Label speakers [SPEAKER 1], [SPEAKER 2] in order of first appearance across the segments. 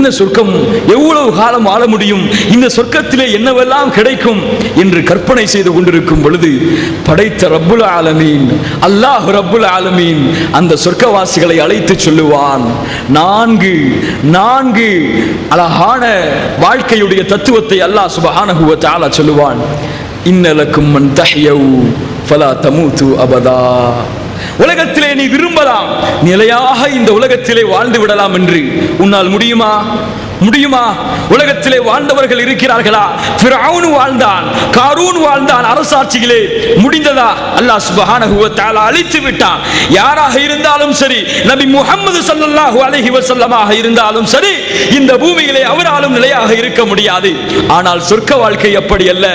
[SPEAKER 1] என்ன சொர்க்கம், எவ்வளவு காலம் வாழ முடியும், இந்த சொர்க்கத்திலே என்னவெல்லாம் கிடைக்கும் என்று கற்பனை செய்து கொண்டிருக்கும் பொழுது படைத்த ரப்புல் ஆலமீன் அல்லாஹ் ரப்புல் ஆலமீன் அந்த சொர்க்கவாசிகளை அழைத்து சொல்லுவான். நான்கு அழகான வாழ்க்கையுடைய தத்துவத்தை அல்லாஹ் சுப்ஹானஹு வ தஆலா சொல்லுவான். இன்னலக்கும் மன் தஹ்யு ஃபலா தமூது அபதா. உலகத்திலே நீ விரும்பலாம், நிலையாக இந்த உலகத்திலே வாழ்ந்து விடலாம் என்று. உன்னால் முடியுமா? உலகத்திலே வாழ்ந்தவர்கள் இருக்கிறார்களா? ஃபிரௌன் வாழ்ந்தான், காரூன் வாழ்ந்தான் அரசாட்சியிலே. முடிந்ததா? அல்லாஹ் சுப்ஹானஹு வ தஆலா அழித்து விட்டான். யாராக இருந்தாலும் சரி, நபி முஹம்மது ஸல்லல்லாஹு அலைஹி வஸல்லமாக இருந்தாலும் சரி, இந்த பூமியிலே அவராலும் நிலையாக இருக்க முடியாது. ஆனால் சொர்க்க வாழ்க்கை அப்படி அல்ல.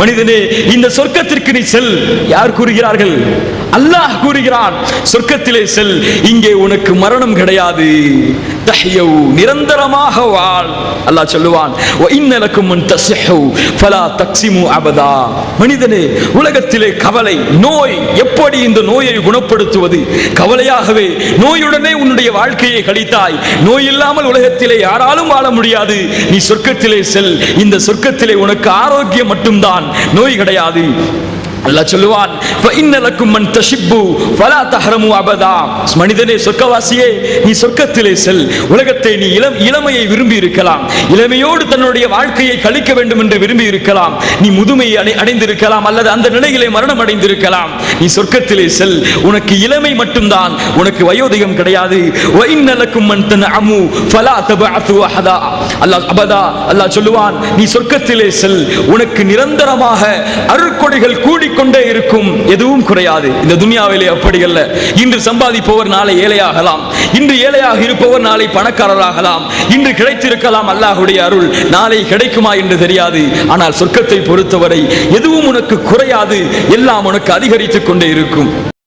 [SPEAKER 1] மனிதனே, இந்த சொர்க்கத்திற்கு நீ செல். யார் கூறுகிறார்கள்? அல்லாஹ் கூறுகிறான், சொர்க்கத்திலே செல், இங்கே உனக்கு மரணம் கிடையாது. தஹ்யு, நிரந்தரமாக வாழ். அல்லாஹ் சொல்லுவான், வ இன்னலக்கும் மன் தஸஹு ஃபலா தக்ஸிமு அபதா. மனிதனே, உலகத்திலே கவலை, நோய், எப்படி இந்த நோயை குணப்படுத்துவது? கவலையாகவே நோயுடனே உன்னுடைய வாழ்க்கையை கழித்தாய். நோய் இல்லாமல் உலகத்திலே யாராலும் வாழ முடியாது. நீ சொர்க்கத்திலே செல். இந்த சொர்க்கத்திலே உனக்கு ஆரோக்கியம் மட்டும்தான், நோய் கிடையாது. அல்லாஹ் சொல்லுவான், ஃபஇன்னலக்கும் மன் தஷிப்பு ஃபலா தஹரமு அபதா. மனிதனே, சொர்க்கவாசியே, நீ சொர்க்கத்திலே செல். உலகத்தை நீ இளமையை விரும்பி இருக்கலாம், இளமையோடு தன்னுடைய வாழ்க்கையை கழிக்க வேண்டும் என்று விரும்பி இருக்கலாம். நீ முதுமையை அடைந்திருக்கலாம், அல்லது அந்த நிலையிலே மரணம் அடைந்திருக்கலாம். நீ சொர்க்கத்திலே செல். உனக்கு இளமை மட்டும்தான், உனக்கு வயோதிகம் கிடையாது. வஇன்னலக்கும் மன் தன்அமு ஃபலா தபஅது அஹதா. அல்லாஹ் சொல்லுவான், நீ சொர்க்கத்திலே செல். உனக்கு நிரந்தரமாக அருட்கொடைகள் கூடி கொண்டே இருக்கும், எதுவும் குறையாது. இந்த துனியாவிலே அப்படி அல்ல. இன்று சம்பாதிப்பவர் நாளை ஏழையாகலாம், இன்று ஏழையாக இருப்பவர் நாளை பணக்காரராகலாம். இன்று கிடைத்திருக்கலாம் அல்லாஹ்வுடைய அருள், நாளை கிடைக்குமா என்று தெரியாது. ஆனால் சொர்க்கத்தை பொறுத்தவரை எதுவும் உனக்கு குறையாது, எல்லாம் உனக்கு அதிகரித்துக் கொண்டே இருக்கும்.